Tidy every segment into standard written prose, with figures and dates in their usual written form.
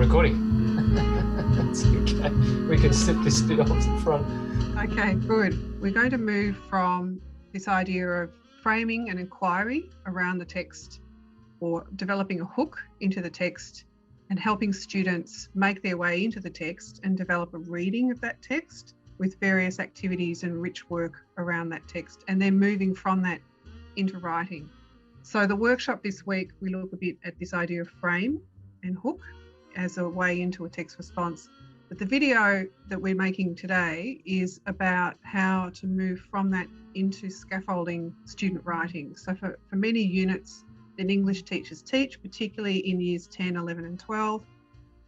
recording. That's okay. We can slip this bit off the front. Okay, good. We're going to move from this idea of framing an inquiry around the text or developing a hook into the text and helping students make their way into the text and develop a reading of that text with various activities and rich work around that text, and then moving from that into writing. So the workshop this week, we look a bit at this idea of frame and hook as a way into a text response. But the video that we're making today is about how to move from that into scaffolding student writing. So for many units that English teachers teach, particularly in years 10, 11 and 12,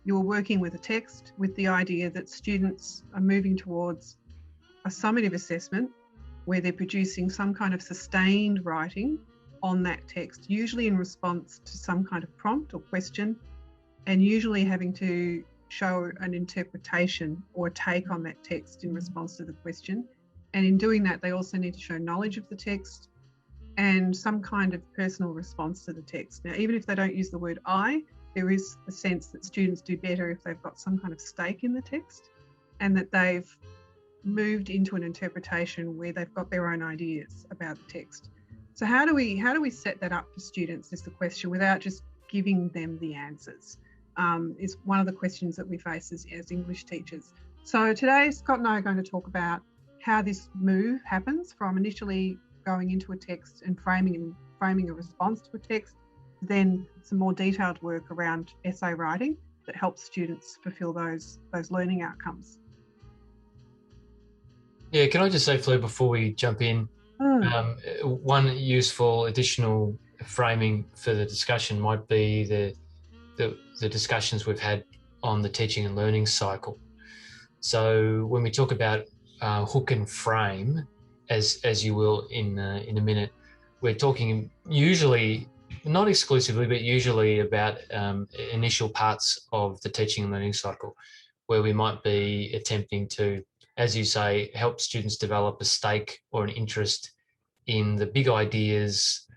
you're working with a text with the idea that students are moving towards a summative assessment where they're producing some kind of sustained writing on that text, usually in response to some kind of prompt or question, and usually having to show an interpretation or a take on that text in response to the question. And in doing that, they also need to show knowledge of the text and some kind of personal response to the text. Now, even if they don't use the word I, there is a sense that students do better if they've got some kind of stake in the text and that they've moved into an interpretation where they've got their own ideas about the text. So how do we set that up for students is the question, without just giving them the answers, is one of the questions that we face as English teachers. So today, Scott and I are going to talk about how this move happens from initially going into a text and framing a response to a text, then some more detailed work around essay writing that helps students fulfil those learning outcomes. Yeah, can I just say, Fleur, before we jump in, one useful additional framing for the discussion might be the discussions we've had on the teaching and learning cycle. So when we talk about hook and frame, as you will in a minute, we're talking usually, not exclusively, but usually about initial parts of the teaching and learning cycle, where we might be attempting to, as you say, help students develop a stake or an interest in the big ideas,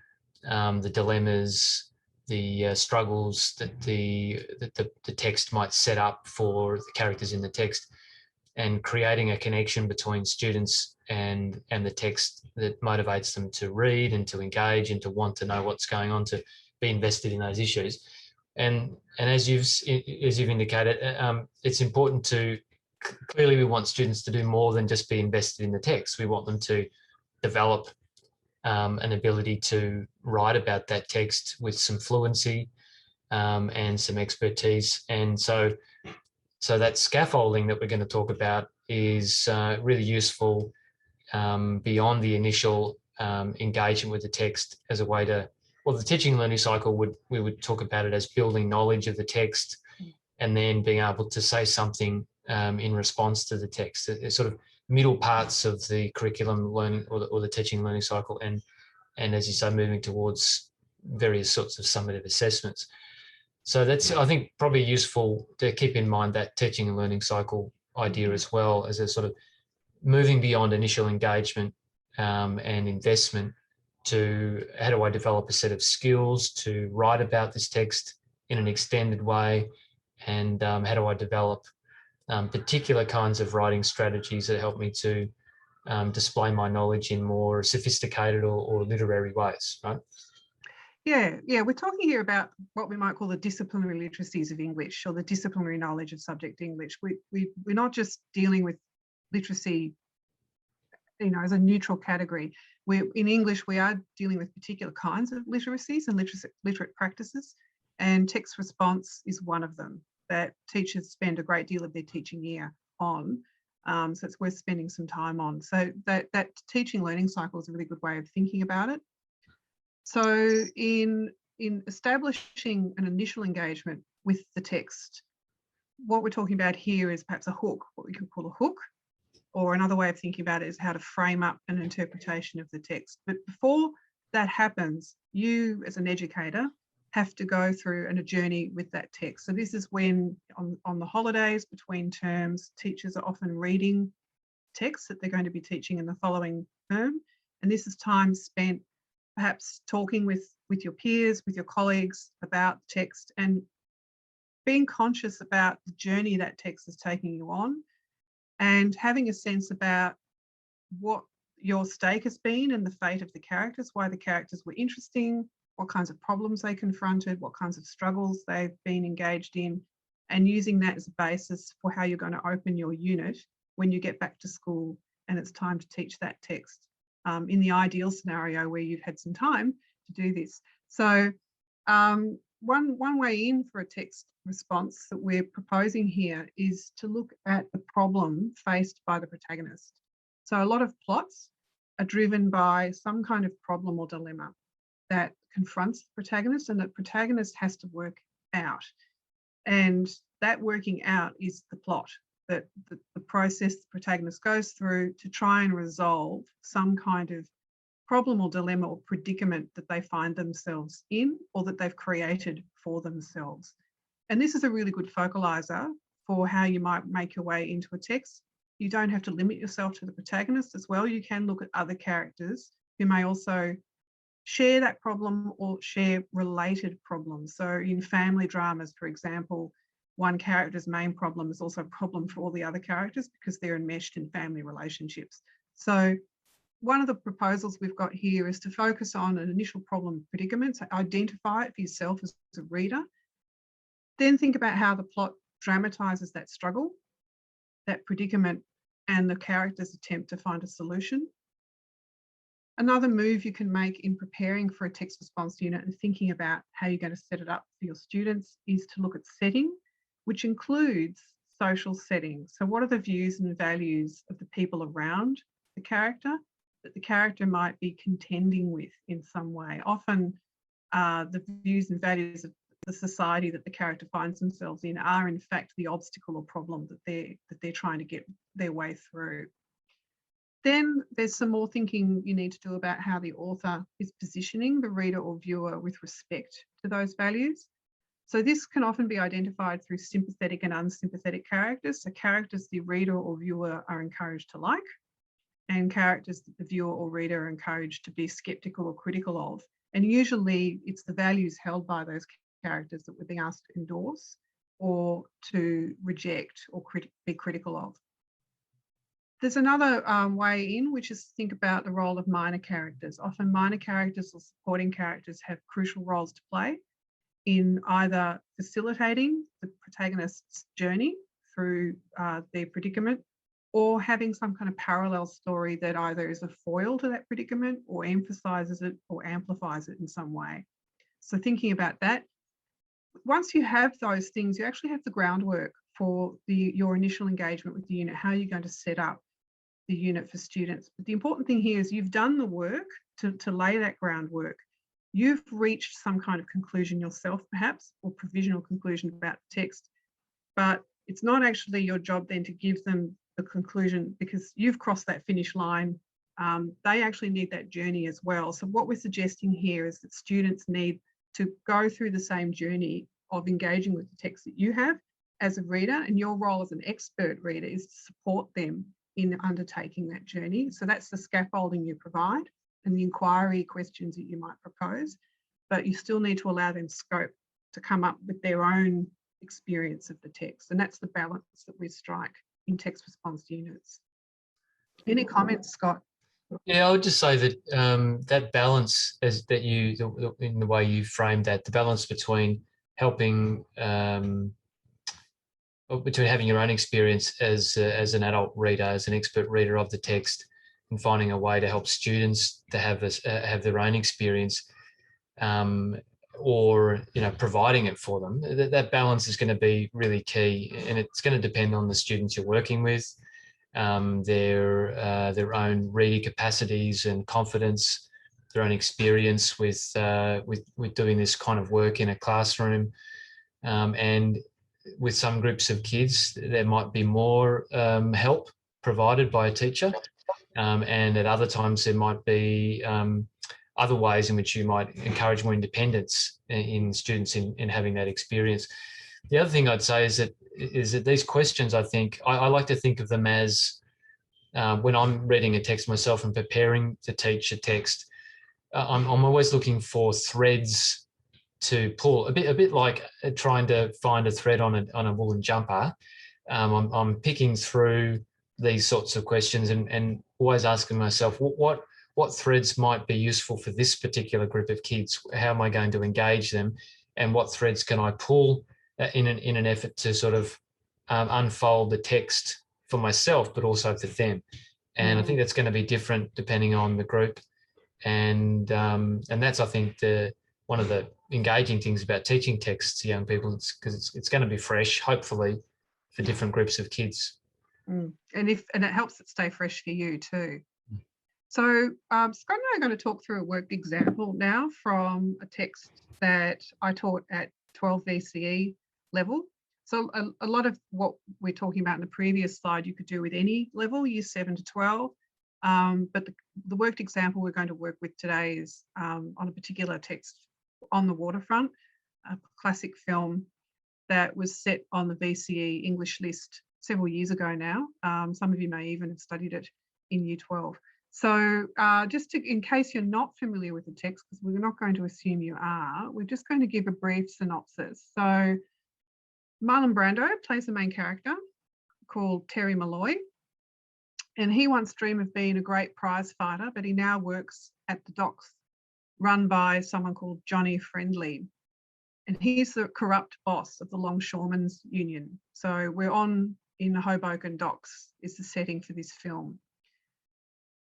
the dilemmas, the struggles that the text might set up for the characters in the text, and creating a connection between students and the text that motivates them to read and to engage and to want to know what's going on, to be invested in those issues. And as you've indicated, it's important to, clearly we want students to do more than just be invested in the text. We want them to develop an ability to write about that text with some fluency and some expertise. And so that scaffolding that we're going to talk about is really useful beyond the initial engagement with the text as a way to, well, the teaching and learning cycle we would talk about it as building knowledge of the text and then being able to say something in response to the text. It's sort of middle parts of the curriculum learning or the teaching and learning cycle, and as you say, moving towards various sorts of summative assessments. So that's, I think, probably useful to keep in mind that teaching and learning cycle idea as well, as a sort of moving beyond initial engagement and investment to how do I develop a set of skills to write about this text in an extended way, and how do I develop particular kinds of writing strategies that help me to display my knowledge in more sophisticated or literary ways, right? Yeah, we're talking here about what we might call the disciplinary literacies of English, or the disciplinary knowledge of subject English. We're not just dealing with literacy, as a neutral category. In English, we are dealing with particular kinds of literacies and literate practices, and text response is one of them that teachers spend a great deal of their teaching year on. So it's worth spending some time on. So that teaching learning cycle is a really good way of thinking about it. So in establishing an initial engagement with the text, what we're talking about here is perhaps a hook, what we could call a hook, or another way of thinking about it is how to frame up an interpretation of the text. But before that happens, you as an educator have to go through a journey with that text. So this is when on the holidays between terms, teachers are often reading texts that they're going to be teaching in the following term. And this is time spent perhaps talking with your peers, with your colleagues about text, and being conscious about the journey that text is taking you on, and having a sense about what your stake has been and the fate of the characters, why the characters were interesting, what kinds of problems they confronted, what kinds of struggles they've been engaged in, and using that as a basis for how you're going to open your unit when you get back to school and it's time to teach that text, in the ideal scenario where you've had some time to do this. So one way in for a text response that we're proposing here is to look at the problem faced by the protagonist. So a lot of plots are driven by some kind of problem or dilemma that confronts the protagonist, and the protagonist has to work out. And that working out is the plot, that the process the protagonist goes through to try and resolve some kind of problem or dilemma or predicament that they find themselves in, or that they've created for themselves. And this is a really good focalizer for how you might make your way into a text. You don't have to limit yourself to the protagonist as well. You can look at other characters who may also share that problem or share related problems. So in family dramas, for example, one character's main problem is also a problem for all the other characters because they're enmeshed in family relationships. So one of the proposals we've got here is to focus on an initial problem predicament, so identify it for yourself as a reader, then think about how the plot dramatises that struggle, that predicament, and the character's attempt to find a solution. Another move you can make in preparing for a text response unit and thinking about how you're going to set it up for your students is to look at setting, which includes social setting. So what are the views and values of the people around the character that the character might be contending with in some way? Often the views and values of the society that the character finds themselves in are in fact the obstacle or problem that they're trying to get their way through. Then there's some more thinking you need to do about how the author is positioning the reader or viewer with respect to those values. So this can often be identified through sympathetic and unsympathetic characters. So characters the reader or viewer are encouraged to like, and characters that the viewer or reader are encouraged to be skeptical or critical of. And usually it's the values held by those characters that we're being asked to endorse or to reject or be critical of. There's another way in, which is to think about the role of minor characters. Often minor characters or supporting characters have crucial roles to play in either facilitating the protagonist's journey through their predicament, or having some kind of parallel story that either is a foil to that predicament or emphasises it or amplifies it in some way. So thinking about that, once you have those things, you actually have the groundwork for your initial engagement with the unit, how you're going to set up the unit for students. But the important thing here is you've done the work to lay that groundwork. You've reached some kind of conclusion yourself, perhaps, or provisional conclusion about the text, but it's not actually your job then to give them the conclusion because you've crossed that finish line. They actually need that journey as well. So what we're suggesting here is that students need to go through the same journey of engaging with the text that you have as a reader, and your role as an expert reader is to support them in undertaking that journey. So that's the scaffolding you provide and the inquiry questions that you might propose, but you still need to allow them scope to come up with their own experience of the text. And that's the balance that we strike in text response units. Any comments, Scott? Yeah, I would just say that that balance, in the way you framed that, the balance between helping, between having your own experience as an adult reader, as an expert reader of the text, and finding a way to help students to have their own experience, or providing it for them. That balance is going to be really key, and it's going to depend on the students you're working with, their own reading capacities and confidence, their own experience with doing this kind of work in a classroom, and with some groups of kids there might be more help provided by a teacher, and at other times there might be other ways in which you might encourage more independence in students in having that experience. The other thing I'd say is that these questions, I think, I like to think of them as, when I'm reading a text myself and preparing to teach a text, I'm always looking for threads to pull, a bit like trying to find a thread on a woolen jumper. I'm picking through these sorts of questions and always asking myself, what threads might be useful for this particular group of kids? How am I going to engage them? And what threads can I pull in an effort to sort of unfold the text for myself, but also for them? And I think that's going to be different depending on the group. And that's, I think, one of the engaging things about teaching texts to young people, because it's going to be fresh, hopefully, for different groups of kids. And it helps it stay fresh for you too. So Scott and I are going to talk through a worked example now from a text that I taught at 12 VCE level. So a lot of what we're talking about in the previous slide you could do with any level, year 7 to 12. But the worked example we're going to work with today is on a particular text on the Waterfront, a classic film that was set on the VCE English list several years ago now. Some of you may even have studied it in year 12. So just in case you're not familiar with the text, because we're not going to assume you are, we're just going to give a brief synopsis. So Marlon Brando plays the main character called Terry Malloy. And he once dreamed of being a great prize fighter, but he now works at the docks run by someone called Johnny Friendly. And he's the corrupt boss of the Longshoremen's Union. So we're in the Hoboken docks is the setting for this film.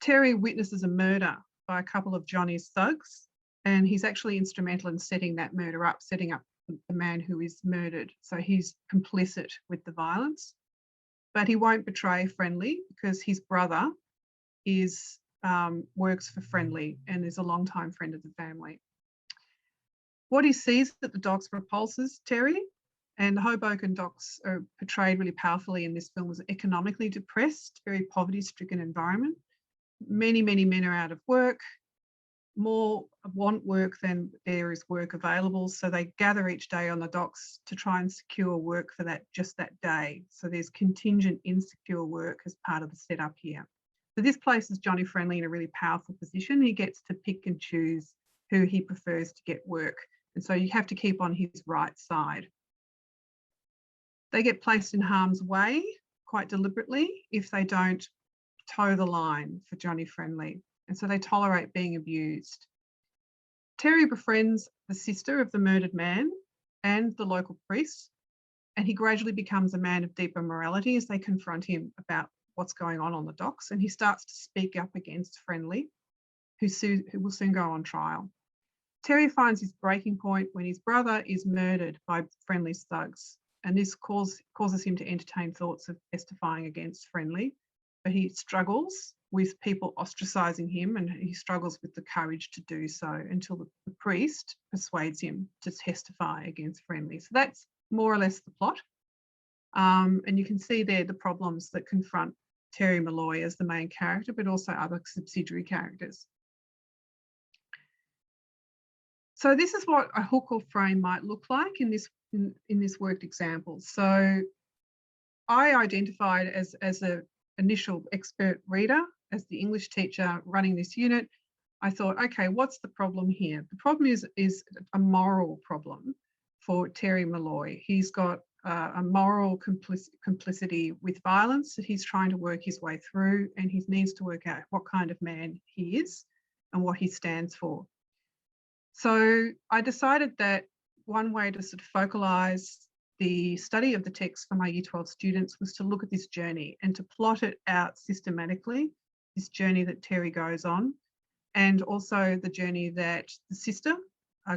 Terry witnesses a murder by a couple of Johnny's thugs, and he's actually instrumental in setting that murder up, setting up the man who is murdered. So he's complicit with the violence. But he won't betray Friendly because his brother works for Friendly and is a longtime friend of the family. What he sees at the docks repulses Terry, and the Hoboken docks are portrayed really powerfully in this film as an economically depressed, very poverty-stricken environment. Many, many men are out of work, more want work than there is work available. So they gather each day on the docks to try and secure work for just that day. So there's contingent insecure work as part of the setup here. So this places Johnny Friendly in a really powerful position. He gets to pick and choose who he prefers to get work. And so you have to keep on his right side. They get placed in harm's way quite deliberately if they don't toe the line for Johnny Friendly. And so they tolerate being abused. Terry befriends the sister of the murdered man and the local priest, and he gradually becomes a man of deeper morality as they confront him about what's going on the docks, and he starts to speak up against Friendly, who will soon go on trial. Terry finds his breaking point when his brother is murdered by Friendly's thugs, and this causes him to entertain thoughts of testifying against Friendly, but he struggles with people ostracizing him, and he struggles with the courage to do so until the priest persuades him to testify against Friendly. So that's more or less the plot. And you can see there the problems that confront Terry Malloy as the main character, but also other subsidiary characters. So this is what a hook or frame might look like in this worked example. So I identified as an initial expert reader, as the English teacher running this unit. I thought, okay, what's the problem here? The problem is a moral problem for Terry Malloy. He's got a moral complicity with violence that he's trying to work his way through, and he needs to work out what kind of man he is and what he stands for. So I decided that one way to sort of focalise the study of the text for my Year 12 students was to look at this journey and to plot it out systematically, this journey that Terry goes on, and also the journey that the sister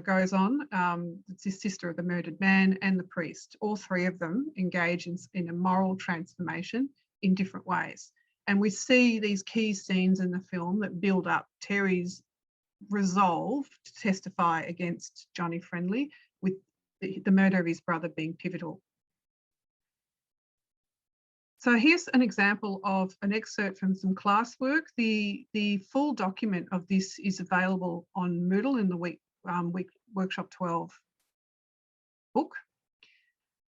goes on, the sister of the murdered man and the priest. All three of them engage in a moral transformation in different ways. And we see these key scenes in the film that build up Terry's resolve to testify against Johnny Friendly, with the murder of his brother being pivotal. So here's an example of an excerpt from some classwork. The full document of this is available on Moodle in the Workshop 12 book.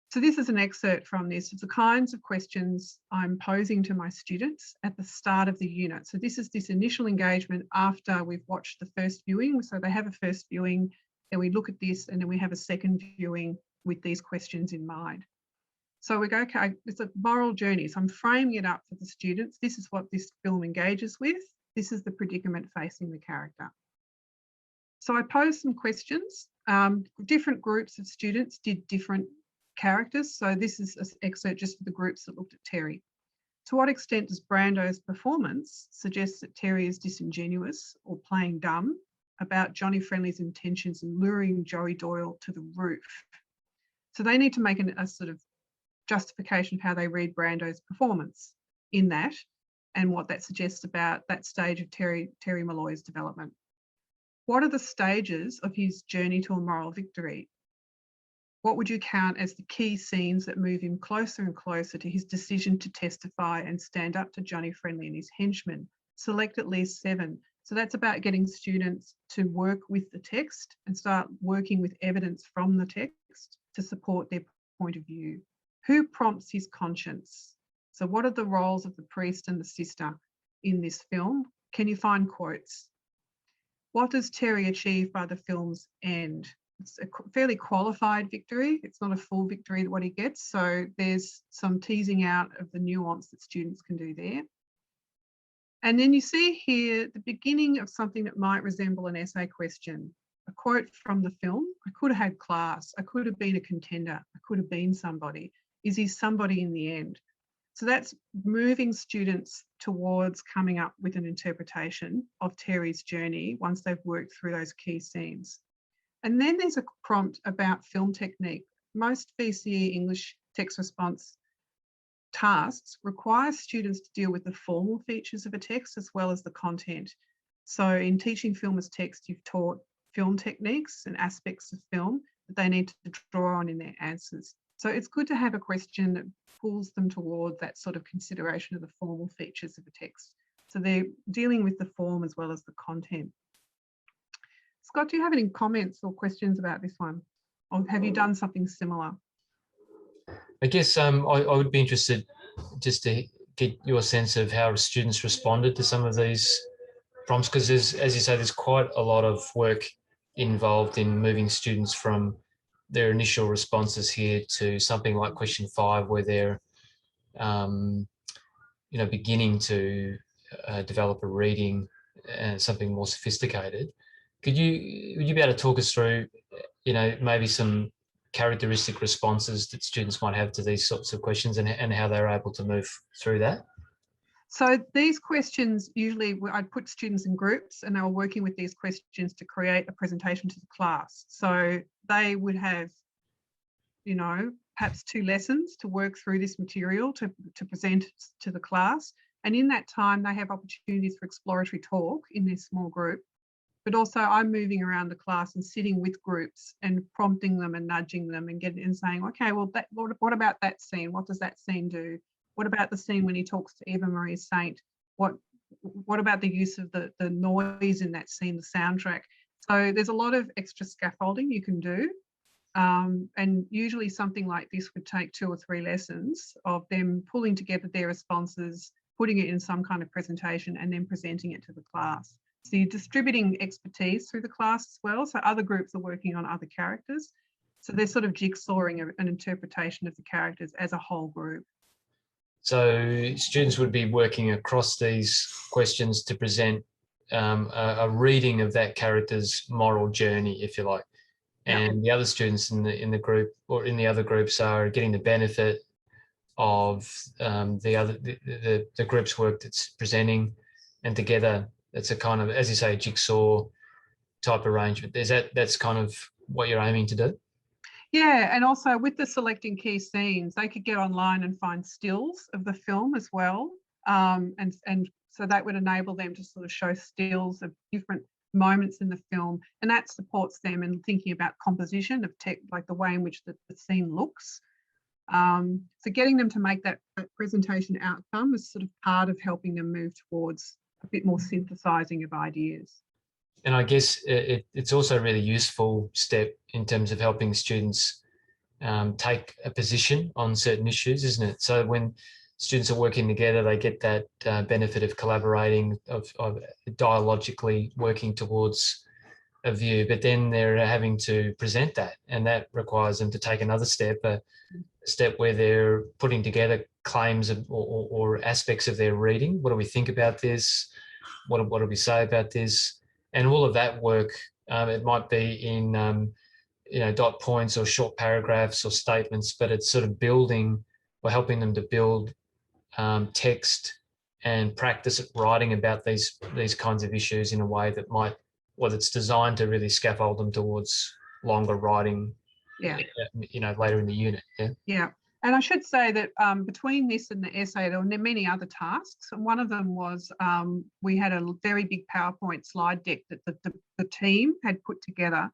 So this is an excerpt from this. It's the kinds of questions I'm posing to my students at the start of the unit. So this is this initial engagement after we've watched the first viewing. So they have a first viewing Then we look at this and then we have a second viewing with these questions in mind. So we go, okay, it's a moral journey. So I'm framing it up for the students. This is what this film engages with. This is the predicament facing the character. So I posed some questions. Different groups of students did different characters. So this is an excerpt just for the groups that looked at Terry. To what extent does Brando's performance suggest that Terry is disingenuous or playing dumb about Johnny Friendly's intentions in luring Joey Doyle to the roof? So they need to make a sort of justification of how they read Brando's performance in that and what that suggests about that stage of Terry Malloy's development. What are the stages of his journey to a moral victory? What would you count as the key scenes that move him closer and closer to his decision to testify and stand up to Johnny Friendly and his henchmen? Select at least 7. So that's about getting students to work with the text and start working with evidence from the text to support their point of view. Who prompts his conscience? So what are the roles of the priest and the sister in this film? Can you find quotes? What does Terry achieve by the film's end? It's a fairly qualified victory. It's not a full victory what he gets. So there's some teasing out of the nuance that students can do there. And then you see here the beginning of something that might resemble an essay question. A quote from the film: I could have had class. I could have been a contender. I could have been somebody. Is he somebody in the end? So that's moving students towards coming up with an interpretation of Terry's journey once they've worked through those key scenes. And then there's a prompt about film technique. Most VCE English text response tasks require students to deal with the formal features of a text as well as the content. So in teaching film as text, you've taught film techniques and aspects of film that they need to draw on in their answers. So it's good to have a question that pulls them toward that sort of consideration of the formal features of a text. So they're dealing with the form as well as the content. Scott, do you have any comments or questions about this one? Or have you done something similar? I guess I would be interested just to get your sense of how students responded to some of these prompts, because as you say, there's quite a lot of work involved in moving students from their initial responses here to something like question 5, where they're beginning to develop a reading and something more sophisticated. Would you be able to talk us through, maybe some characteristic responses that students might have to these sorts of questions and how they're able to move through that? So these questions, usually I'd put students in groups and they were working with these questions to create a presentation to the class. So they would have, perhaps 2 lessons to work through this material to present to the class. And in that time, they have opportunities for exploratory talk in their small group. But also I'm moving around the class and sitting with groups and prompting them and nudging them and saying, okay, well, what about that scene? What does that scene do? What about the scene when he talks to Eva Marie Saint? What about the use of the noise in that scene, the soundtrack? So there's a lot of extra scaffolding you can do. And usually something like this would take 2 or 3 lessons of them pulling together their responses, putting it in some kind of presentation and then presenting it to the class. So you're distributing expertise through the class as well. So other groups are working on other characters. So they're sort of jigsawing an interpretation of the characters as a whole group. So students would be working across these questions to present a reading of that character's moral journey, if you like. And the other students in the group or in the other groups are getting the benefit of the group's work that's presenting, and together it's a kind of, as you say, jigsaw type arrangement. That's kind of what you're aiming to do? Yeah, and also with the selecting key scenes, they could get online and find stills of the film as well. And so that would enable them to sort of show stills of different moments in the film, and that supports them in thinking about composition of tech, like the way in which the scene looks. So getting them to make that presentation outcome is sort of part of helping them move towards a bit more synthesizing of ideas. And I guess it's also a really useful step in terms of helping students take a position on certain issues, isn't it? So when students are working together, they get that benefit of collaborating, of dialogically working towards a view, but then they're having to present that, and that requires them to take another step, a step where they're putting together claims or aspects of their reading. What do we think about this? What do we say about this? And all of that work, it might be in dot points or short paragraphs or statements, but it's sort of building or helping them to build text and practice at writing about these kinds of issues in a way that might, well, it's designed to really scaffold them towards longer writing, later in the unit. Yeah. And I should say that between this and the essay, there were many other tasks. And one of them was we had a very big PowerPoint slide deck that the team had put together.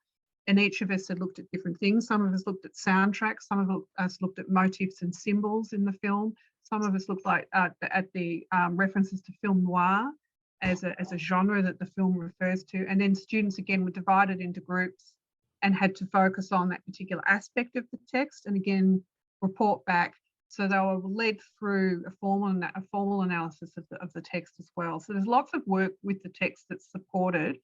And each of us had looked at different things. Some of us looked at soundtracks. Some of us looked at motifs and symbols in the film. Some of us looked at the references to film noir as a genre that the film refers to. And then students, again, were divided into groups and had to focus on that particular aspect of the text and, again, report back. So they were led through a formal analysis of the text as well. So there's lots of work with the text that's supported,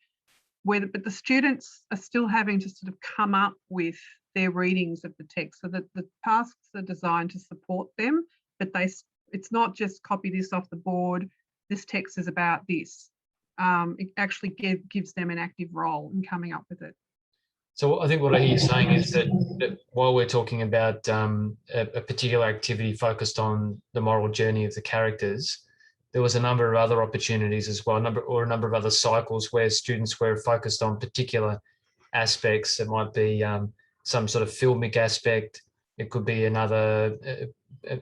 but the students are still having to sort of come up with their readings of the text, so that the tasks are designed to support them, but it's not just copy this off the board, this text is about this. It actually gives them an active role in coming up with it. So I think what I hear you saying is that while we're talking about a particular activity focused on the moral journey of the characters, there was a number of other opportunities as well, a number of other cycles where students were focused on particular aspects. It might be some sort of filmic aspect. It could be another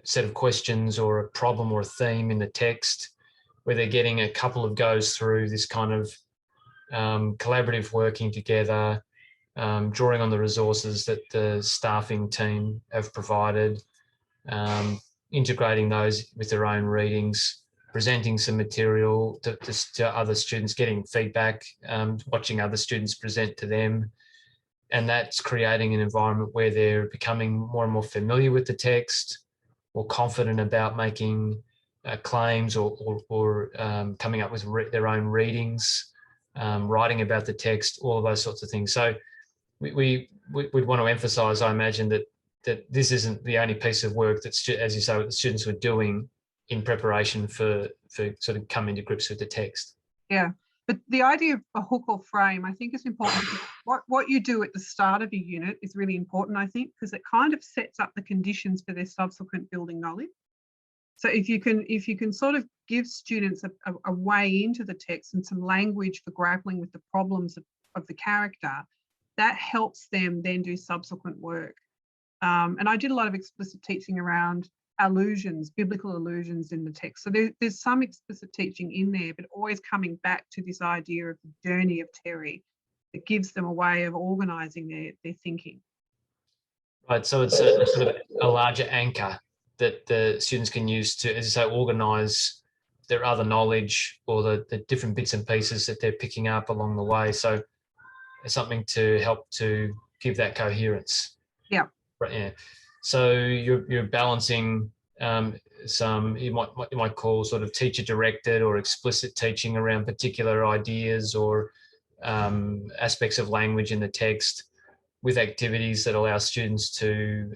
set of questions or a problem or a theme in the text, where they're getting a couple of goes through this kind of collaborative working together, drawing on the resources that the staffing team have provided, integrating those with their own readings, presenting some material to other students, getting feedback, watching other students present to them. And that's creating an environment where they're becoming more and more familiar with the text, more confident about making claims or coming up with their own readings, writing about the text, all of those sorts of things. So we'd want to emphasise, I imagine, that this isn't the only piece of work that, as you say, what the students were doing in preparation for sort of coming to grips with the text. Yeah, but the idea of a hook or frame, I think, is important. What you do at the start of your unit is really important, I think, because it kind of sets up the conditions for their subsequent building knowledge. So if you can sort of give students a way into the text and some language for grappling with the problems of the character, that helps them then do subsequent work. And I did a lot of explicit teaching around allusions, biblical allusions in the text. So there's some explicit teaching in there, but always coming back to this idea of the journey of Terry that gives them a way of organising their thinking. Right, so it's a sort of a larger anchor that the students can use to, as you say, organise their other knowledge or the different bits and pieces that they're picking up along the way. So it's something to help to give that coherence. Yeah. Right. Yeah. So you're balancing some you might call sort of teacher directed or explicit teaching around particular ideas or aspects of language in the text, with activities that allow students to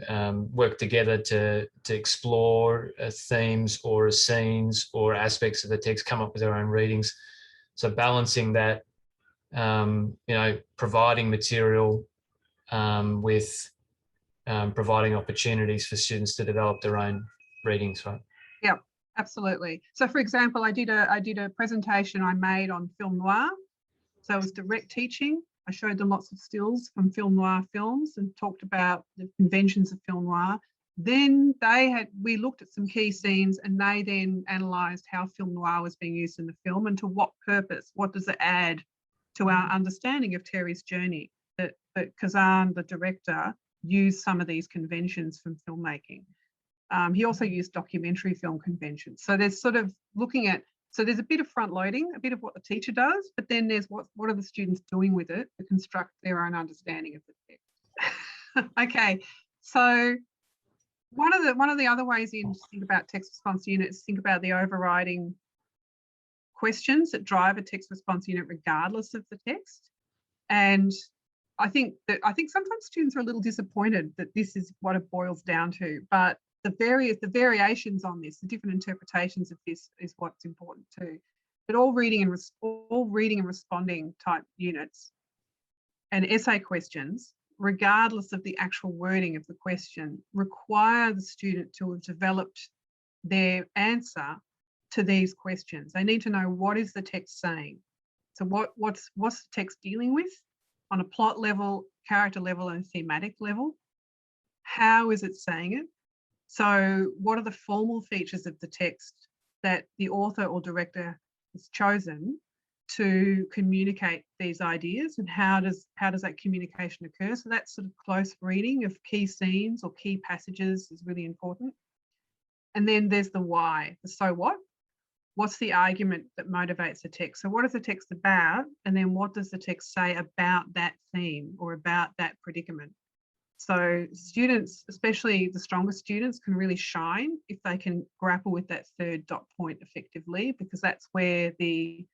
work together to explore themes or scenes or aspects of the text, come up with their own readings. So balancing that, providing material with providing opportunities for students to develop their own readings, right? Yeah, absolutely. So, for example, I did a presentation I made on film noir. So it was direct teaching. I showed them lots of stills from film noir films and talked about the conventions of film noir. Then we looked at some key scenes, and they then analysed how film noir was being used in the film and to what purpose. What does it add to our understanding of Terry's journey? That Kazan, the director, used some of these conventions from filmmaking. He also used documentary film conventions. So there's sort of looking at, so there's a bit of front loading, a bit of what the teacher does, but then there's what are the students doing with it to construct their own understanding of the text. Okay, so one of the other ways in to think about text response units is think about the overriding questions that drive a text response unit regardless of the text. And I think sometimes students are a little disappointed that this is what it boils down to, but the variations on this, the different interpretations of this is what's important too. But all reading and responding type units and essay questions, regardless of the actual wording of the question, require the student to have developed their answer to these questions. They need to know, what is the text saying? So what's the text dealing with on a plot level, character level, and thematic level? How is it saying it? So what are the formal features of the text that the author or director has chosen to communicate these ideas, and how does that communication occur? So that sort of close reading of key scenes or key passages is really important. And then there's the why, the so what. What's the argument that motivates the text? So what is the text about? And then what does the text say about that theme or about that predicament? So students, especially the stronger students, can really shine if they can grapple with that third dot point effectively, because that's where a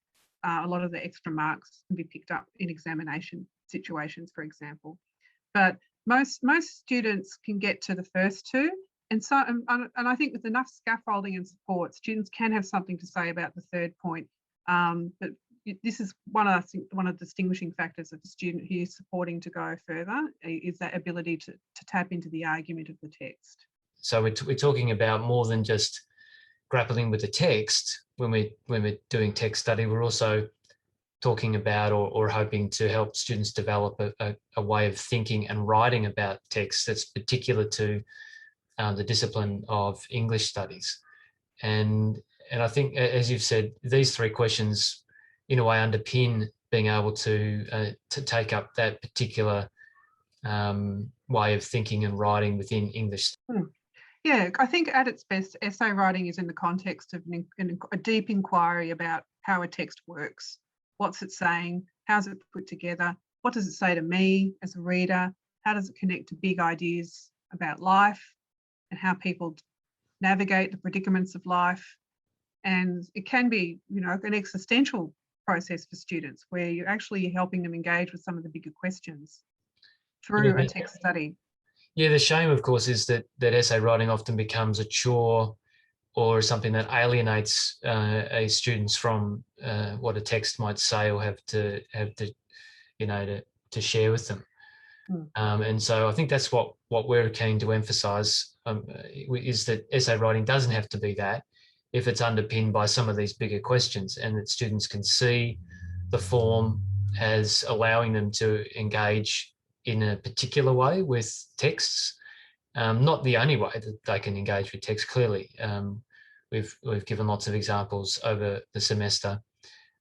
lot of the extra marks can be picked up in examination situations, for example. But most students can get to the first two. And so, and I think with enough scaffolding and support, students can have something to say about the third point. But this is one of the distinguishing factors of the student who is supporting to go further, is that ability to tap into the argument of the text. So we're talking about more than just grappling with the text. When we're doing text study, we're also talking about or hoping to help students develop a way of thinking and writing about text that's particular to the discipline of English studies. And I think, as you've said, these three questions in a way underpin being able to take up that particular way of thinking and writing within English. Yeah, I think at its best, essay writing is in the context of a deep inquiry about how a text works. What's it saying? How's it put together? What does it say to me as a reader? How does it connect to big ideas about life and how people navigate the predicaments of life? And it can be, an existential process for students where you're actually helping them engage with some of the bigger questions through a text study. Yeah, the shame, of course, is that essay writing often becomes a chore or something that alienates students from what a text might say or have to share with them. And so I think that's what we're keen to emphasise, is that essay writing doesn't have to be that if it's underpinned by some of these bigger questions, and that students can see the form as allowing them to engage in a particular way with texts, not the only way that they can engage with text, clearly. We've given lots of examples over the semester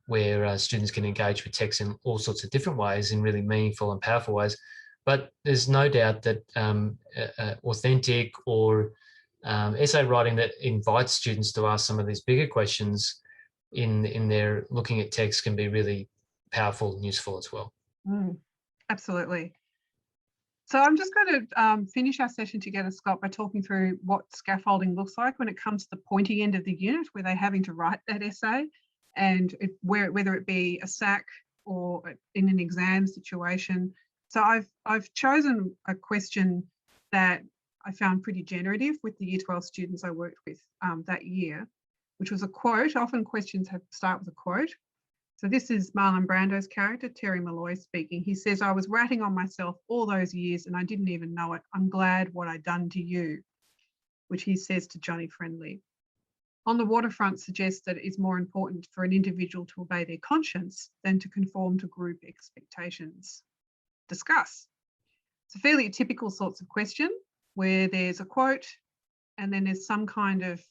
where students can engage with text in all sorts of different ways, in really meaningful and powerful ways. But there's no doubt that authentic or essay writing that invites students to ask some of these bigger questions in their looking at text can be really powerful and useful as well. Absolutely. So I'm just going to finish our session together, Scott, by talking through what scaffolding looks like when it comes to the pointy end of the unit, where they're having to write that essay, and whether it be a SAC or in an exam situation. So I've chosen a question that I found pretty generative with the Year 12 students I worked with that year, which was a quote. Often questions start with a quote. So this is Marlon Brando's character, Terry Malloy, speaking. He says, "I was ratting on myself all those years and I didn't even know it. I'm glad what I done to you," which he says to Johnny Friendly. On the Waterfront suggests that it is more important for an individual to obey their conscience than to conform to group expectations. Discuss. It's a fairly typical sorts of question where there's a quote and then there's some kind of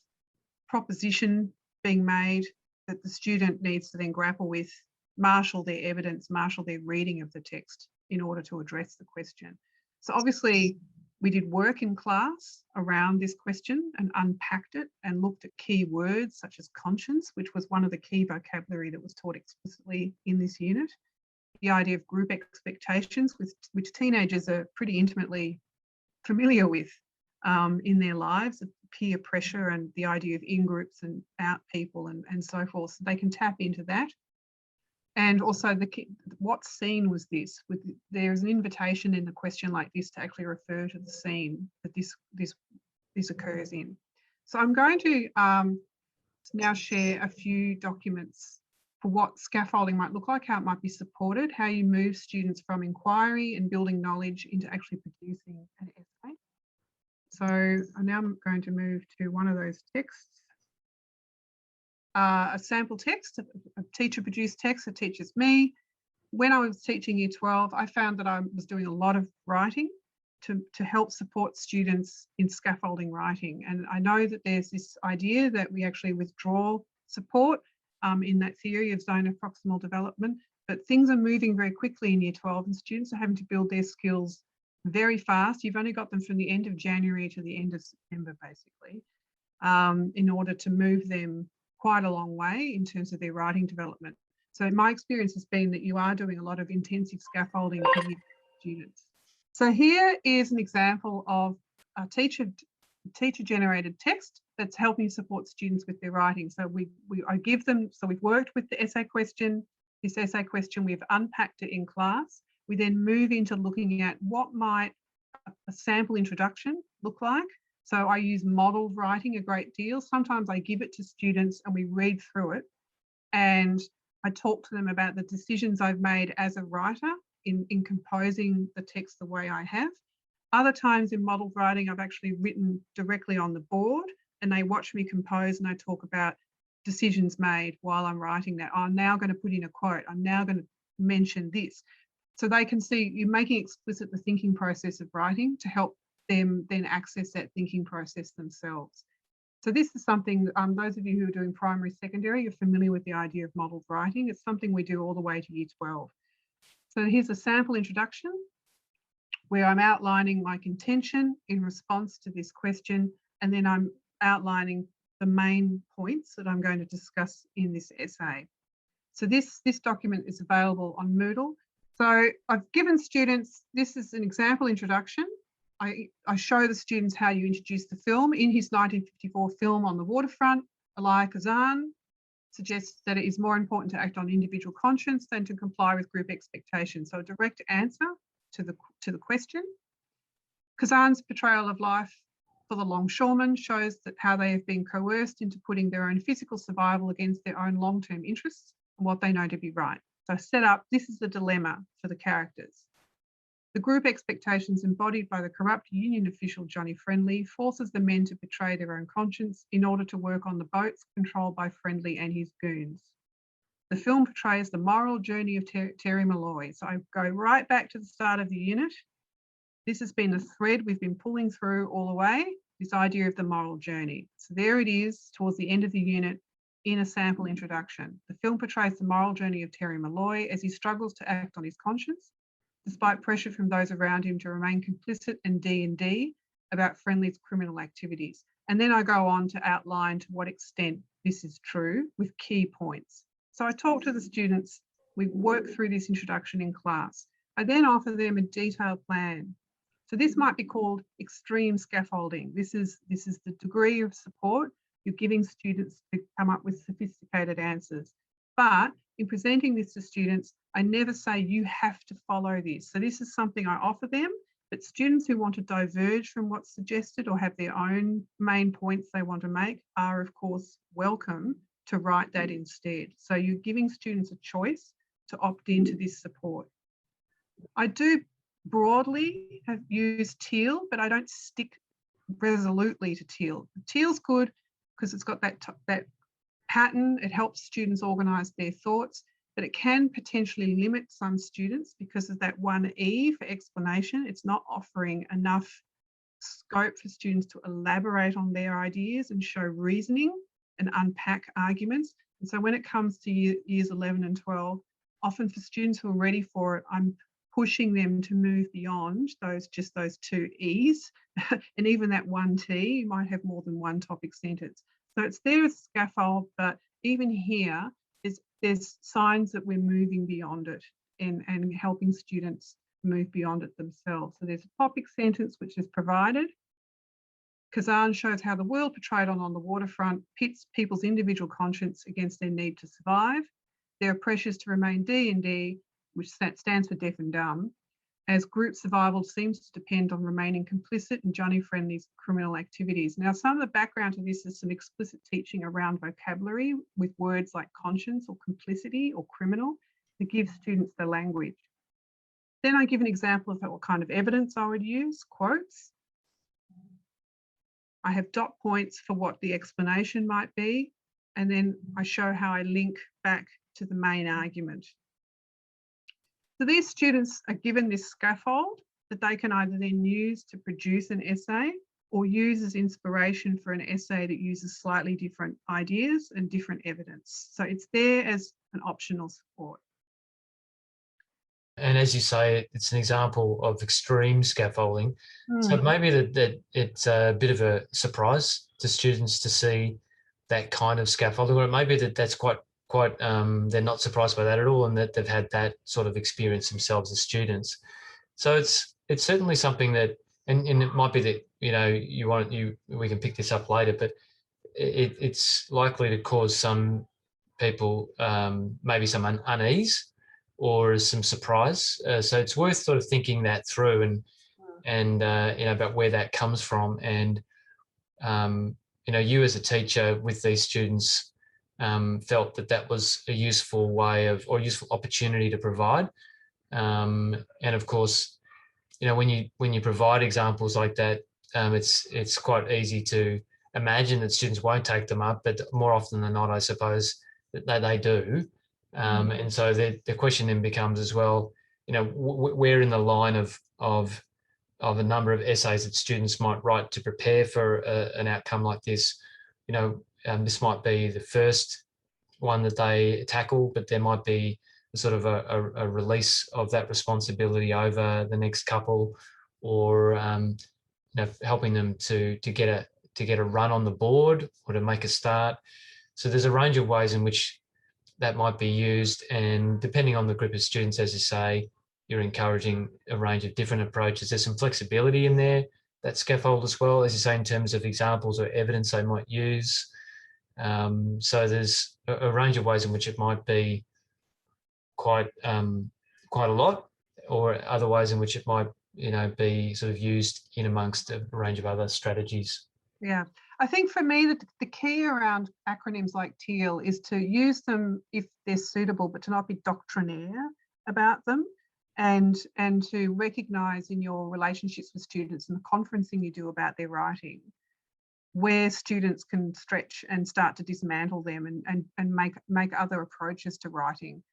proposition being made that the student needs to then grapple with, marshal their evidence, marshal their reading of the text in order to address the question. So obviously we did work in class around this question and unpacked it and looked at key words such as conscience, which was one of the key vocabulary that was taught explicitly in this unit. The idea of group expectations, which teenagers are pretty intimately familiar with in their lives, of peer pressure and the idea of in-groups and out people and so forth. So they can tap into that. And also what scene was this? There's an invitation in a question like this to actually refer to the scene that this occurs in. So I'm going to now share a few documents for what scaffolding might look like, how it might be supported, how you move students from inquiry and building knowledge into actually producing an essay. So I'm now going to move to one of those texts. A sample text, a teacher-produced text that teaches me. When I was teaching Year 12, I found that I was doing a lot of writing to help support students in scaffolding writing. And I know that there's this idea that we actually withdraw support in that theory of zonal proximal development, but things are moving very quickly in Year 12 and students are having to build their skills very fast. You've only got them from the end of January to the end of September, basically, in order to move them quite a long way in terms of their writing development. So my experience has been that you are doing a lot of intensive scaffolding for your students. So here is an example of a teacher-generated text that's helping support students with their writing. So I give them, so we've worked with the essay question. This essay question, we've unpacked it in class. We then move into looking at what might a sample introduction look like. So I use model writing a great deal. Sometimes I give it to students and we read through it and I talk to them about the decisions I've made as a writer in composing the text the way I have. Other times in model writing, I've actually written directly on the board and they watch me compose and I talk about decisions made while I'm writing that. I'm now going to put in a quote. I'm now going to mention this. So they can see you're making explicit the thinking process of writing to help them then access that thinking process themselves. So this is something, those of you who are doing primary, secondary, you're familiar with the idea of modelled writing. It's something we do all the way to Year 12. So here's a sample introduction where I'm outlining my contention in response to this question, and then I'm outlining the main points that I'm going to discuss in this essay. So this document is available on Moodle. So I've given students, this is an example introduction. I show the students how you introduce the film. In his 1954 film on the waterfront, Elia Kazan suggests that it is more important to act on individual conscience than to comply with group expectations. So a direct answer to the question. Kazan's portrayal of life for the longshoremen shows that how they have been coerced into putting their own physical survival against their own long-term interests and what they know to be right. So set up, this is the dilemma for the characters. The group expectations embodied by the corrupt union official Johnny Friendly forces the men to betray their own conscience in order to work on the boats controlled by Friendly and his goons. The film portrays the moral journey of Terry Malloy. So I go right back to the start of the unit. This has been a thread we've been pulling through all the way, this idea of the moral journey. So there it is towards the end of the unit in a sample introduction. The film portrays the moral journey of Terry Malloy as he struggles to act on his conscience, despite pressure from those around him to remain complicit and D&D about Friendly's criminal activities. And then I go on to outline to what extent this is true with key points. So I talk to the students, we work through this introduction in class. I then offer them a detailed plan. So this might be called extreme scaffolding. This is the degree of support you're giving students to come up with sophisticated answers. But in presenting this to students, I never say you have to follow this. So this is something I offer them, but students who want to diverge from what's suggested or have their own main points they want to make are, of course, welcome to write that instead. So you're giving students a choice to opt into this support. I do broadly have used teal, but I don't stick resolutely to teal. Teal's good because it's got that pattern. It helps students organise their thoughts, but it can potentially limit some students because of that one E for explanation. It's not offering enough scope for students to elaborate on their ideas and show reasoning and unpack arguments. And so when it comes to years 11 and 12, often for students who are ready for it, I'm pushing them to move beyond those two E's and even that one T. You might have more than one topic sentence. So it's there as a scaffold, but even here, there's signs that we're moving beyond it and helping students move beyond it themselves. So there's a topic sentence which is provided. Kazan shows how the world portrayed on the waterfront pits people's individual conscience against their need to survive. there are pressures to remain D&D, which stands for deaf and dumb, as group survival seems to depend on remaining complicit in Johnny Friendly's criminal activities. Now, some of the background to this is some explicit teaching around vocabulary with words like conscience or complicity or criminal to give students the language. Then I give an example of what kind of evidence I would use, quotes. I have dot points for what the explanation might be, and then I show how I link back to the main argument. So these students are given this scaffold that they can either then use to produce an essay or use as inspiration for an essay that uses slightly different ideas and different evidence. So it's there as an optional support. And as you say, it's an example of extreme scaffolding. So maybe that it's a bit of a surprise to students to see that kind of scaffolding, or maybe that's quite they're not surprised by that at all, and that they've had that sort of experience themselves as students. So it's certainly something that, and it might be that we can pick this up later, but it's likely to cause some people maybe some unease or some surprise. So it's worth sort of thinking that through and about where that comes from. And you as a teacher with these students felt that was a useful way of, or useful opportunity to provide. And of course, when you provide examples like that, it's quite easy to imagine that students won't take them up, but more often than not, I suppose that they do. And so the question then becomes as well, where in the line of a number of essays that students might write to prepare for an outcome like this, this might be the first one that they tackle, but there might be sort of a release of that responsibility over the next couple, or helping them to get a run on the board or to make a start. So there's a range of ways in which that might be used, and depending on the group of students, as you say, you're encouraging a range of different approaches. There's some flexibility in there, that scaffold as well, as you say, in terms of examples or evidence they might use. So there's a range of ways in which it might be quite a lot, or other ways in which it might be sort of used in amongst a range of other strategies. Yeah, I think for me the key around acronyms like TEAL is to use them if they're suitable, but to not be doctrinaire about them, and to recognise in your relationships with students and the conferencing you do about their writing, where students can stretch and start to dismantle them and make other approaches to writing.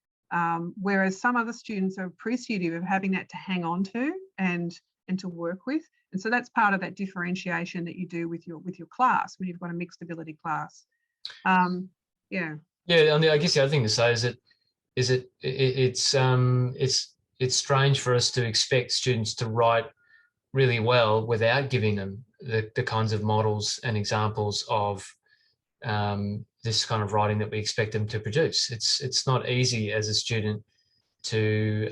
Whereas some other students are appreciative of having that to hang on to and to work with. And so that's part of that differentiation that you do with your class when you've got a mixed ability class. Yeah. I guess the other thing to say is that it's strange for us to expect students to write really well without giving them the kinds of models and examples of this kind of writing that we expect them to produce. It's not easy as a student to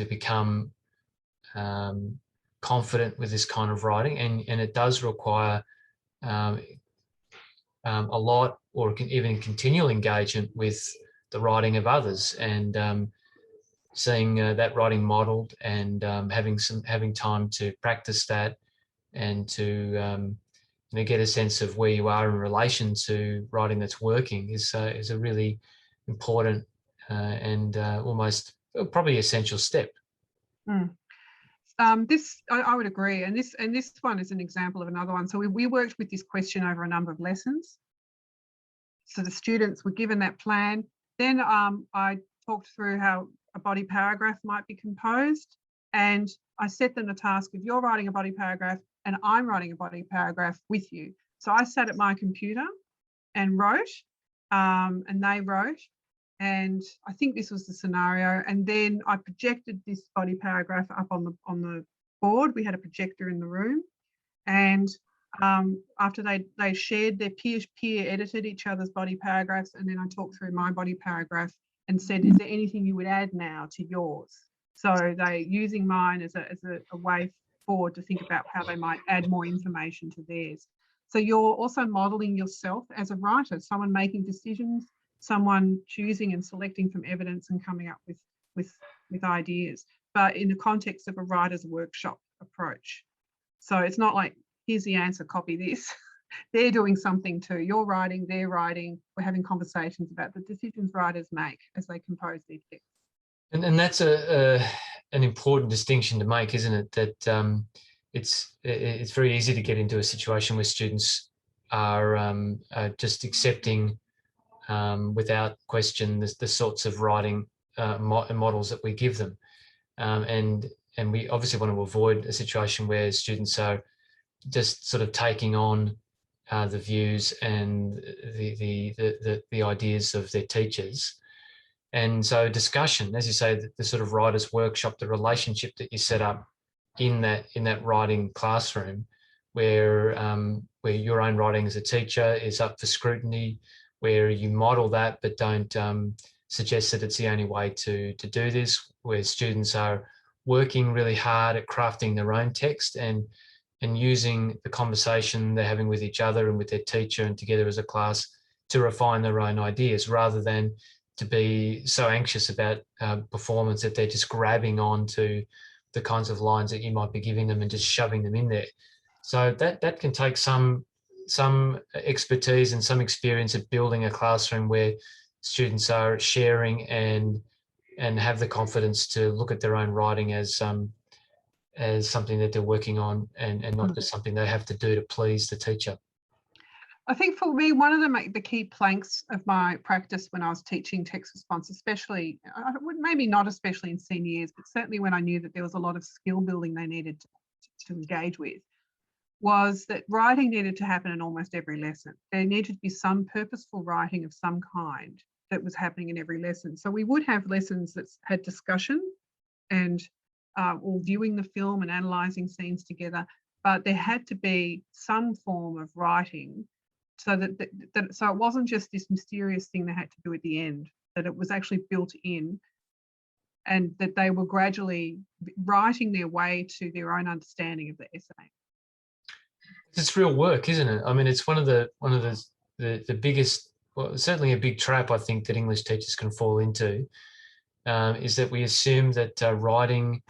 become confident with this kind of writing, and it does require a lot, or even continual engagement with the writing of others, and seeing that writing modelled, and having time to practice that, and to get a sense of where you are in relation to writing that's working is a really important and almost probably essential step. This I would agree, and this one is an example of another one. So we worked with this question over a number of lessons. So the students were given that plan. Then I talked through how a body paragraph might be composed, and I set them the task of, you're writing a body paragraph and I'm writing a body paragraph with you. So I sat at my computer and wrote, and they wrote, and I think this was the scenario. And then I projected this body paragraph up on the board. We had a projector in the room, and after they shared, their peer edited each other's body paragraphs, and then I talked through my body paragraph and said, is there anything you would add now to yours? So they using mine as a way forward to think about how they might add more information to theirs. So you're also modelling yourself as a writer, someone making decisions, someone choosing and selecting from evidence and coming up with ideas, but in the context of a writer's workshop approach. So it's not like, here's the answer, copy this. They're doing something too. You're writing, they're writing. We're having conversations about the decisions writers make as they compose their text. And that's an important distinction to make, isn't it? That it's very easy to get into a situation where students are just accepting without question the sorts of writing models that we give them, and we obviously want to avoid a situation where students are just sort of taking on the views and the ideas of their teachers. And so discussion, as you say, the sort of writer's workshop, the relationship that you set up in that writing classroom, where your own writing as a teacher is up for scrutiny, where you model that but don't suggest that it's the only way to do this, where students are working really hard at crafting their own text and using the conversation they're having with each other and with their teacher and together as a class to refine their own ideas, rather than to be so anxious about performance that they're just grabbing onto the kinds of lines that you might be giving them and just shoving them in there. So that can take some expertise and some experience of building a classroom where students are sharing and have the confidence to look at their own writing as something that they're working on and not just something they have to do to please the teacher. I think for me, one of the key planks of my practice when I was teaching text response, especially, maybe not especially in senior years, but certainly when I knew that there was a lot of skill building they needed to engage with, was that writing needed to happen in almost every lesson. There needed to be some purposeful writing of some kind that was happening in every lesson. So we would have lessons that had discussion and or viewing the film and analysing scenes together, but there had to be some form of writing so that so it wasn't just this mysterious thing they had to do at the end, that it was actually built in, and that they were gradually writing their way to their own understanding of the essay. It's real work, isn't it? I mean, it's one of the biggest, well, certainly a big trap I think that English teachers can fall into, is that we assume that writing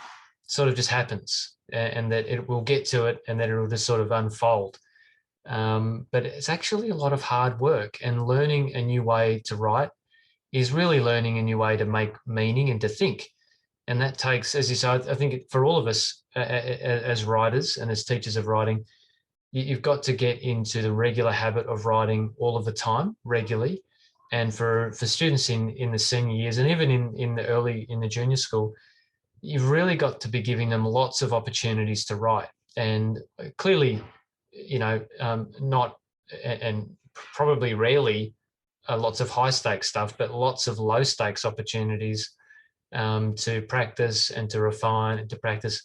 sort of just happens and that it will get to it and that it will just sort of unfold. But it's actually a lot of hard work, and learning a new way to write is really learning a new way to make meaning and to think. And that takes, as you say, I think for all of us as writers and as teachers of writing, you've got to get into the regular habit of writing all of the time, regularly. And for students in the senior years and even in the junior school, you've really got to be giving them lots of opportunities to write. And clearly, not, and probably rarely lots of high stakes stuff, but lots of low stakes opportunities to practice and to refine and to practice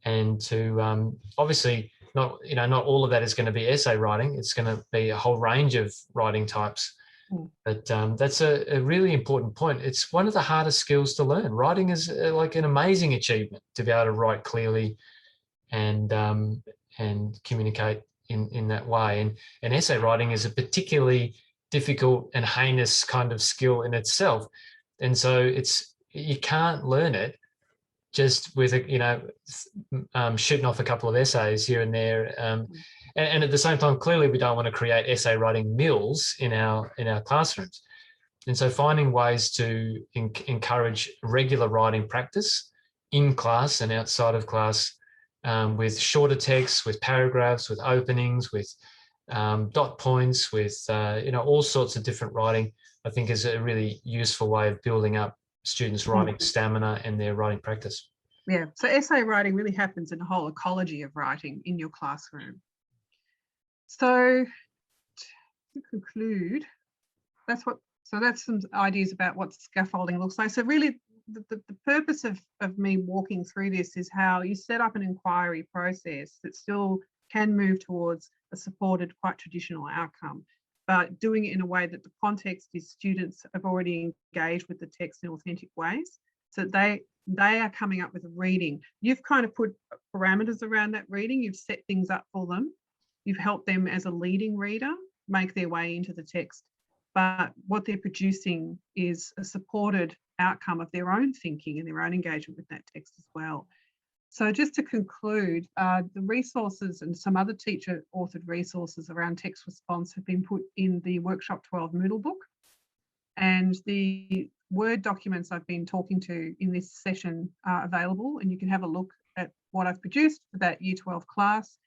and to obviously not all of that is going to be essay writing. It's going to be a whole range of writing types. But that's a really important point. It's one of the hardest skills to learn. Writing is like an amazing achievement, to be able to write clearly and communicate in that way. And essay writing is a particularly difficult and heinous kind of skill in itself. And so you can't learn it just with shooting off a couple of essays here and there. And at the same time, clearly we don't want to create essay writing mills in our classrooms. And so finding ways to encourage regular writing practice in class and outside of class, with shorter texts, with paragraphs, with openings, with dot points, with all sorts of different writing, I think is a really useful way of building up students' writing stamina and their writing practice. Yeah, so essay writing really happens in the whole ecology of writing in your classroom. So to conclude, that's some ideas about what scaffolding looks like. So really the purpose of me walking through this is how you set up an inquiry process that still can move towards a supported, quite traditional outcome, but doing it in a way that the context is students have already engaged with the text in authentic ways. So they are coming up with a reading. You've kind of put parameters around that reading. You've set things up for them. You've helped them as a leading reader make their way into the text. but what they're producing is a supported outcome of their own thinking and their own engagement with that text as well. So just to conclude, the resources and some other teacher-authored resources around text response have been put in the Workshop 12 Moodle book, and the Word documents I've been talking to in this session are available, and you can have a look at what I've produced for that Year 12 class.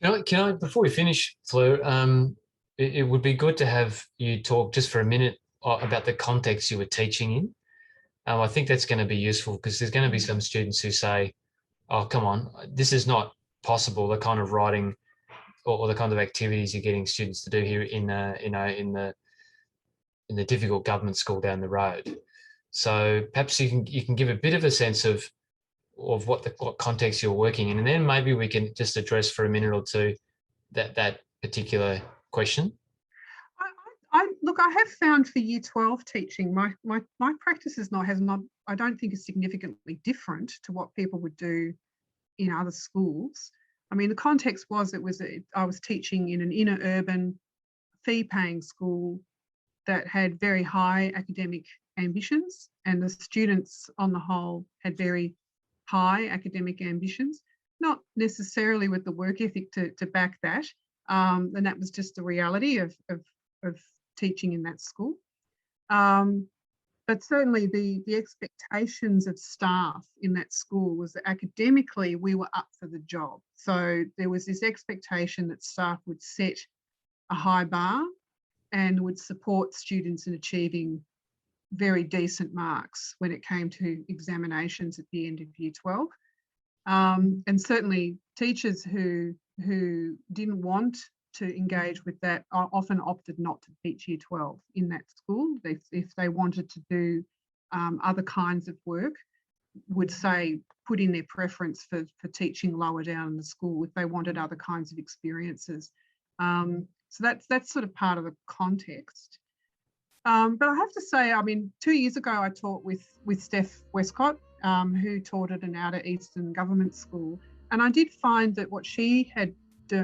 Can I before we finish, Fleur, it would be good to have you talk just for a minute about the context you were teaching in. I think that's going to be useful because there's going to be some students who say, oh, come on, this is not possible, the kind of writing or the kind of activities you're getting students to do here in the difficult government school down the road. So perhaps you can give a bit of a sense of what context you're working in, and then maybe we can just address for a minute or two that particular question. Look, I have found for Year 12 teaching, my practice has not, I don't think is significantly different to what people would do in other schools. I mean, the context was I was teaching in an inner urban fee-paying school that had very high academic ambitions, and the students on the whole had very high academic ambitions, not necessarily with the work ethic to back that. And that was just the reality of teaching in that school. But certainly the expectations of staff in that school was that academically we were up for the job. So there was this expectation that staff would set a high bar and would support students in achieving very decent marks when it came to examinations at the end of Year 12. And certainly teachers who didn't want to engage with that often opted not to teach Year 12 in that school. If they wanted to do other kinds of work, would say put in their preference for teaching lower down in the school if they wanted other kinds of experiences. So that's sort of part of the context. But I have to say, I mean, 2 years ago I taught with Steph Westcott, who taught at an outer eastern government school, and I did find that what she had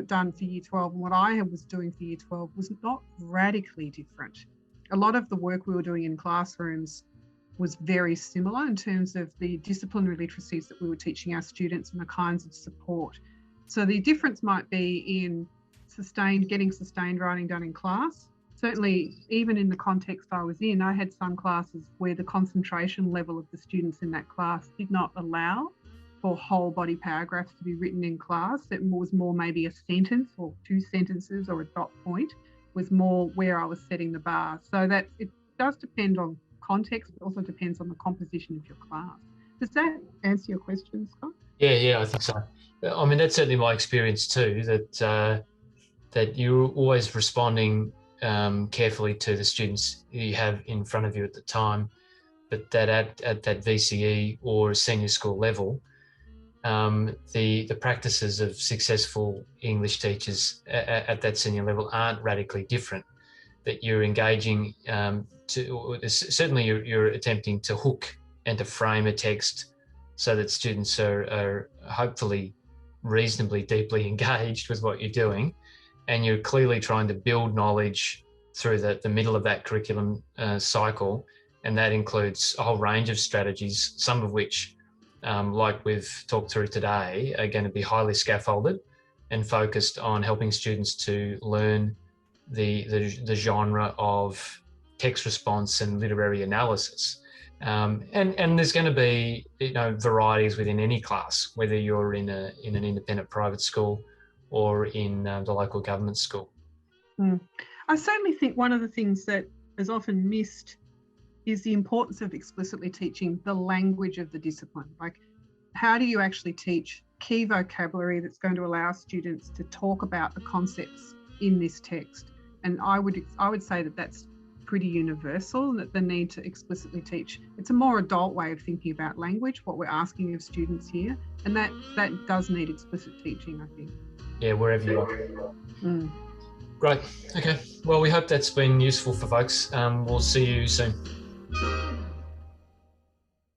done for Year 12 and what I was doing for Year 12 was not radically different. A lot of the work we were doing in classrooms was very similar in terms of the disciplinary literacies that we were teaching our students and the kinds of support. So the difference might be in getting sustained writing done in class. Certainly, even in the context I was in, I had some classes where the concentration level of the students in that class did not allow for whole body paragraphs to be written in class. It was more maybe a sentence or 2 sentences or a dot point was more where I was setting the bar. So that it does depend on context, but also depends on the composition of your class. Does that answer your question, Scott? Yeah, I think so. I mean, that's certainly my experience too, that you're always responding carefully to the students you have in front of you at the time, but that at that VCE or senior school level, the practices of successful English teachers at that senior level aren't radically different. That you're engaging certainly you're attempting to hook and to frame a text so that students are hopefully reasonably deeply engaged with what you're doing, and you're clearly trying to build knowledge through the middle of that curriculum cycle, and that includes a whole range of strategies, some of which, like we've talked through today, are going to be highly scaffolded and focused on helping students to learn the genre of text response and literary analysis. And there's going to be varieties within any class, whether you're in an independent private school or in the local government school. I certainly think one of the things that is often missed is the importance of explicitly teaching the language of the discipline. Like, how do you actually teach key vocabulary that's going to allow students to talk about the concepts in this text? And I would say that that's pretty universal, that the need to explicitly teach. It's a more adult way of thinking about language, what we're asking of students here, and that does need explicit teaching, I think. Yeah, wherever you are. Great. Okay. Well, we hope that's been useful for folks. We'll see you soon.